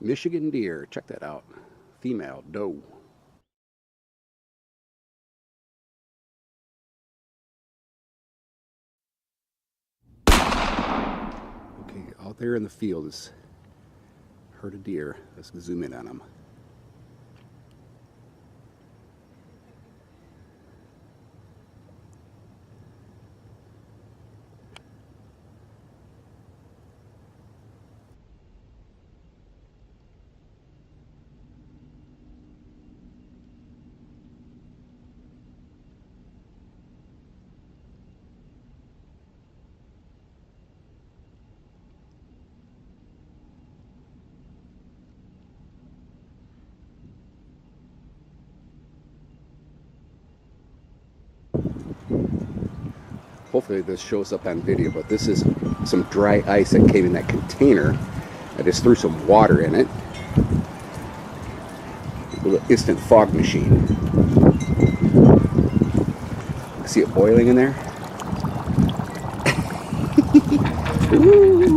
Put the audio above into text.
Michigan deer. Check that out. Female doe. Okay, out there in the field is a herd of deer. Let's zoom in on them. Hopefully this shows up on video, but this is some dry ice that came in that container. I just threw some water in it. A little instant fog machine. I see it boiling in there. Ooh.